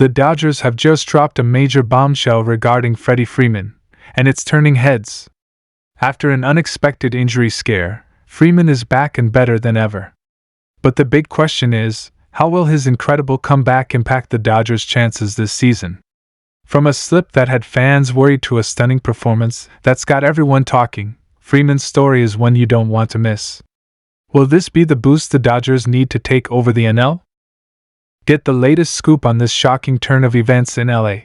The Dodgers have just dropped a major bombshell regarding Freddie Freeman, and it's turning heads. After an unexpected injury scare, Freeman is back and better than ever. But the big question is, how will his incredible comeback impact the Dodgers' chances this season? From a slip that had fans worried to a stunning performance that's got everyone talking, Freeman's story is one you don't want to miss. Will this be the boost the Dodgers need to take over the NL? Get the latest scoop on this shocking turn of events in LA.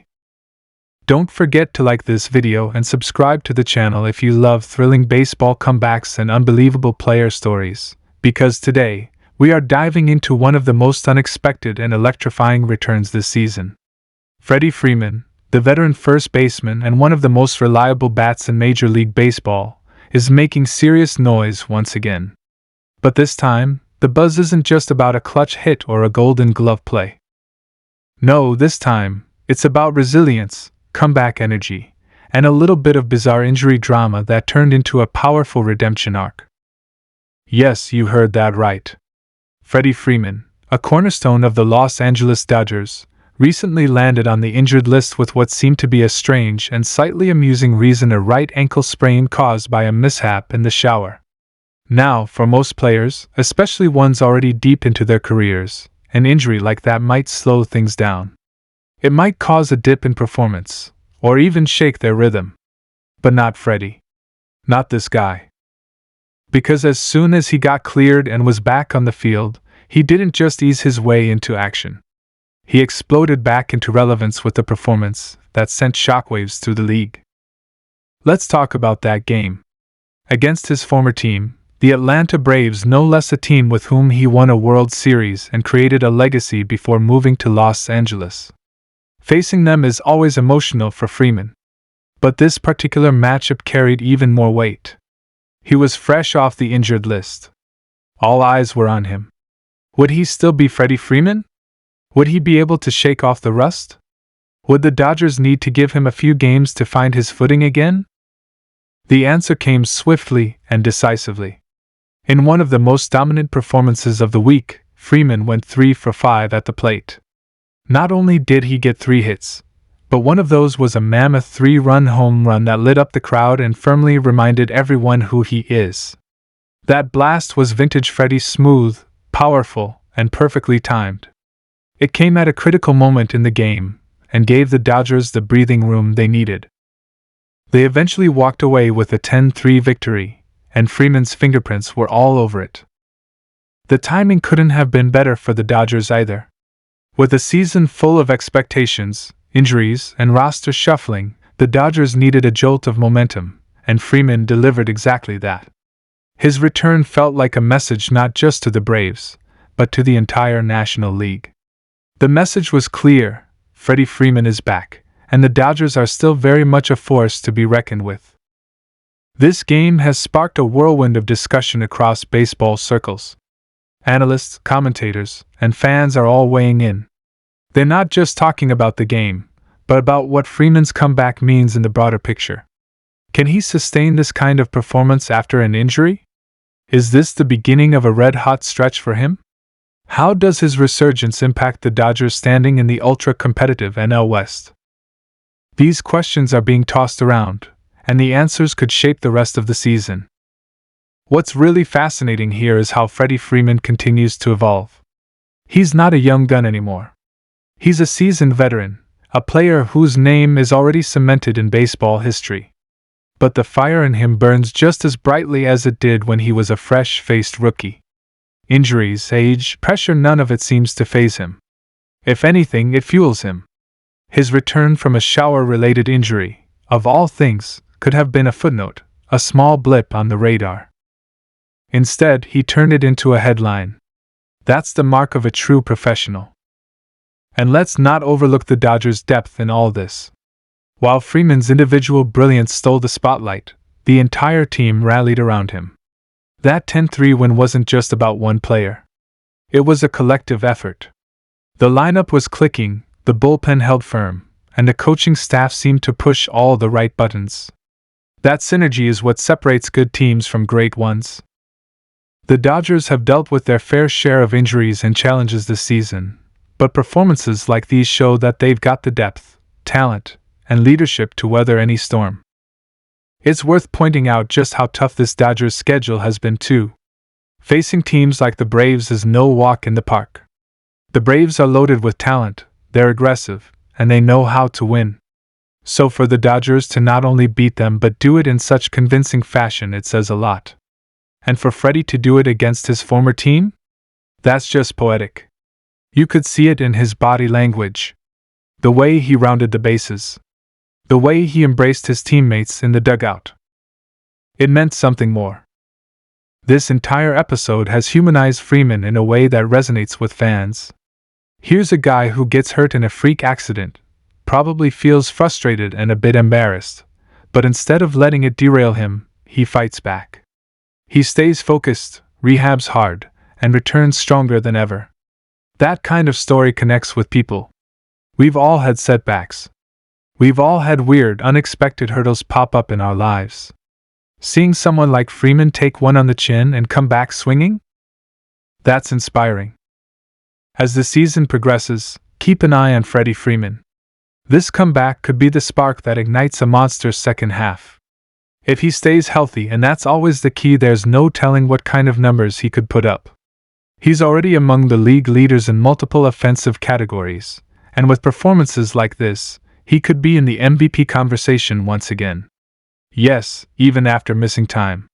Don't forget to like this video and subscribe to the channel if you love thrilling baseball comebacks and unbelievable player stories, because today, we are diving into one of the most unexpected and electrifying returns this season. Freddie Freeman, the veteran first baseman and one of the most reliable bats in Major League Baseball, is making serious noise once again. But this time, the buzz isn't just about a clutch hit or a Golden Glove play. No, this time, it's about resilience, comeback energy, and a little bit of bizarre injury drama that turned into a powerful redemption arc. Yes, you heard that right. Freddie Freeman, a cornerstone of the Los Angeles Dodgers, recently landed on the injured list with what seemed to be a strange and slightly amusing reason: a right ankle sprain caused by a mishap in the shower. Now, for most players, especially ones already deep into their careers, an injury like that might slow things down. It might cause a dip in performance, or even shake their rhythm. But not Freddie. Not this guy. Because as soon as he got cleared and was back on the field, he didn't just ease his way into action. He exploded back into relevance with a performance that sent shockwaves through the league. Let's talk about that game. Against his former team, the Atlanta Braves, no less, a team with whom he won a World Series and created a legacy before moving to Los Angeles. Facing them is always emotional for Freeman. But this particular matchup carried even more weight. He was fresh off the injured list. All eyes were on him. Would he still be Freddie Freeman? Would he be able to shake off the rust? Would the Dodgers need to give him a few games to find his footing again? The answer came swiftly and decisively. In one of the most dominant performances of the week, Freeman went 3 for 5 at the plate. Not only did he get 3 hits, but one of those was a mammoth 3-run home run that lit up the crowd and firmly reminded everyone who he is. That blast was vintage Freddie: smooth, powerful, and perfectly timed. It came at a critical moment in the game, and gave the Dodgers the breathing room they needed. They eventually walked away with a 10-3 victory, and Freeman's fingerprints were all over it. The timing couldn't have been better for the Dodgers either. With a season full of expectations, injuries, and roster shuffling, the Dodgers needed a jolt of momentum, and Freeman delivered exactly that. His return felt like a message not just to the Braves, but to the entire National League. The message was clear: Freddie Freeman is back, and the Dodgers are still very much a force to be reckoned with. This game has sparked a whirlwind of discussion across baseball circles. Analysts, commentators, and fans are all weighing in. They're not just talking about the game, but about what Freeman's comeback means in the broader picture. Can he sustain this kind of performance after an injury? Is this the beginning of a red-hot stretch for him? How does his resurgence impact the Dodgers' standing in the ultra-competitive NL West? These questions are being tossed around, and the answers could shape the rest of the season. What's really fascinating here is how Freddie Freeman continues to evolve. He's not a young gun anymore. He's a seasoned veteran, a player whose name is already cemented in baseball history. But the fire in him burns just as brightly as it did when he was a fresh-faced rookie. Injuries, age, pressure, none of it seems to faze him. If anything, it fuels him. His return from a shower-related injury, of all things, could have been a footnote, a small blip on the radar. Instead, he turned it into a headline. That's the mark of a true professional. And let's not overlook the Dodgers' depth in all this. While Freeman's individual brilliance stole the spotlight, the entire team rallied around him. That 10-3 win wasn't just about one player. It was a collective effort. The lineup was clicking, the bullpen held firm, and the coaching staff seemed to push all the right buttons. That synergy is what separates good teams from great ones. The Dodgers have dealt with their fair share of injuries and challenges this season, but performances like these show that they've got the depth, talent, and leadership to weather any storm. It's worth pointing out just how tough this Dodgers schedule has been too. Facing teams like the Braves is no walk in the park. The Braves are loaded with talent, they're aggressive, and they know how to win. So for the Dodgers to not only beat them but do it in such convincing fashion, it says a lot. And for Freddie to do it against his former team? That's just poetic. You could see it in his body language. The way he rounded the bases. The way he embraced his teammates in the dugout. It meant something more. This entire episode has humanized Freeman in a way that resonates with fans. Here's a guy who gets hurt in a freak accident, probably feels frustrated and a bit embarrassed, but instead of letting it derail him, he fights back. He stays focused, rehabs hard, and returns stronger than ever. That kind of story connects with people. We've all had setbacks. We've all had weird, unexpected hurdles pop up in our lives. Seeing someone like Freeman take one on the chin and come back swinging? That's inspiring. As the season progresses, keep an eye on Freddie Freeman. This comeback could be the spark that ignites a monster's second half. If he stays healthy, and that's always the key, there's no telling what kind of numbers he could put up. He's already among the league leaders in multiple offensive categories, and with performances like this, he could be in the MVP conversation once again. Yes, even after missing time.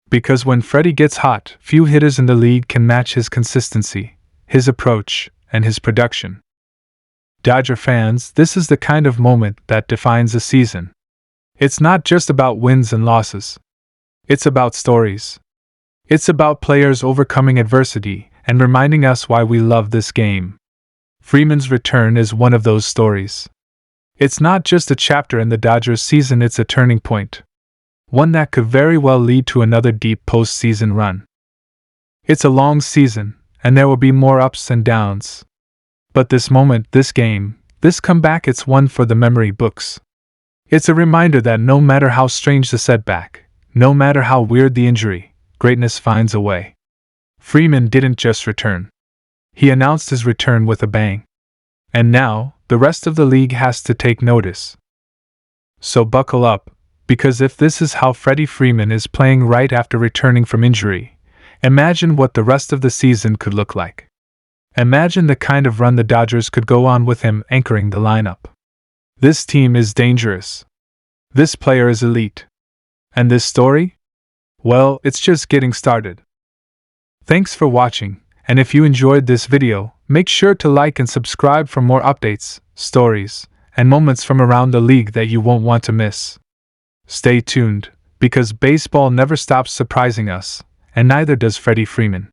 Because when Freddie gets hot, few hitters in the league can match his consistency, his approach, and his production. Dodger fans, this is the kind of moment that defines a season. It's not just about wins and losses. It's about stories. It's about players overcoming adversity and reminding us why we love this game. Freeman's return is one of those stories. It's not just a chapter in the Dodgers season, it's a turning point. One that could very well lead to another deep postseason run. It's a long season, and there will be more ups and downs. But this moment, this game, this comeback, it's one for the memory books. It's a reminder that no matter how strange the setback, no matter how weird the injury, greatness finds a way. Freeman didn't just return. He announced his return with a bang. And now, the rest of the league has to take notice. So buckle up, because if this is how Freddie Freeman is playing right after returning from injury, imagine what the rest of the season could look like. Imagine the kind of run the Dodgers could go on with him anchoring the lineup. This team is dangerous. This player is elite. And this story? Well, it's just getting started. Thanks for watching, and if you enjoyed this video, make sure to like and subscribe for more updates, stories, and moments from around the league that you won't want to miss. Stay tuned, because baseball never stops surprising us, and neither does Freddie Freeman.